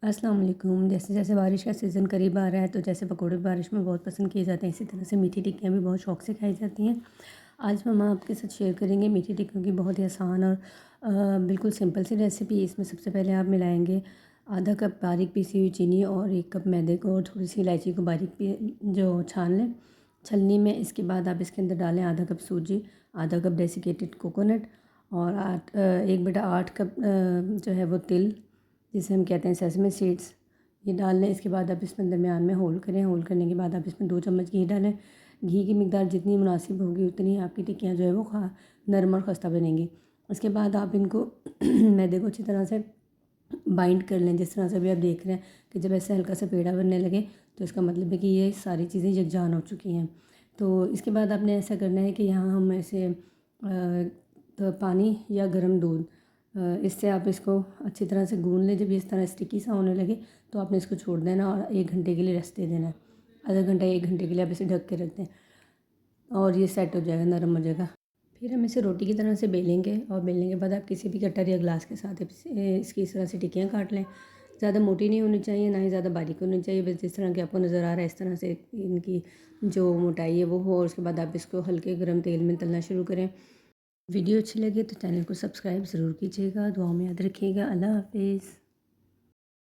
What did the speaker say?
अस्सलाम वालेकुम। जैसे जैसे बारिश का सीज़न करीब आ रहा है तो जैसे पकौड़े बारिश में बहुत पसंद किए जाते हैं, इसी तरह से मीठी टिक्कियाँ भी बहुत शौक़ से खाई जाती हैं। आज हम आपके साथ शेयर करेंगे मीठी टिक्कियों की बहुत ही आसान और बिल्कुल सिंपल सी रेसिपी। इसमें सबसे पहले आप मिलाएंगे आधा कप बारीक पीसी हुई चीनी और 1 कप मैदे को और थोड़ी सी इलायची को बारीक जो छान लें छलनी में। इसके बाद आप इसके अंदर डालें आधा कप सूजी, आधा कप डेसिकेटेड कोकोनट और 1/8 कप जो है वो तिल, जिसे हम कहते हैं सेसमे सीड्स, ये डाल लें। इसके बाद आप इसमें दरमियान में होल करें। होल करने के बाद आप इसमें 2 चम्मच घी डालें। घी की मिकदार जितनी मुनासिब होगी उतनी आपकी टिक्कियाँ जो है वो नरम और खस्ता बनेंगी। उसके बाद आप इनको मैदे को अच्छी तरह से बाइंड कर लें। जिस तरह से अभी आप देख रहे हैं कि जब ऐसे हल्का सा पेड़ा बनने लगे तो इसका मतलब है कि ये सारी चीज़ें यकजान हो चुकी हैं। तो इसके बाद आपने ऐसा करना है कि यहाँ हम ऐसे तो पानी या गर्म दूध, इससे आप इसको अच्छी तरह से गूंद लें। जब ये इस तरह स्टिकी सा होने लगे तो आपने इसको छोड़ देना और 1 घंटे के लिए रेस्ट दे देना है। आधा घंटा 1 घंटे के लिए आप इसे ढक के रख दें और ये सेट हो जाएगा, नरम हो जाएगा। फिर हम इसे रोटी की तरह से बेलेंगे और बेलने के बाद आप किसी भी कटर या ग्लास के साथ इसकी इस तरह से टिक्कियाँ काट लें। ज़्यादा मोटी नहीं होनी चाहिए, ना ही ज़्यादा बारीक होनी चाहिए, बस जिस तरह की आपको नज़र आ रहा है इस तरह से इनकी जो मोटाई है वो हो। और उसके बाद आप इसको हल्के गर्म तेल में तलना शुरू करें। वीडियो अच्छी लगे तो चैनल को सब्सक्राइब ज़रूर कीजिएगा। दुआ में याद रखिएगा। अल्लाह हाफ़िज़।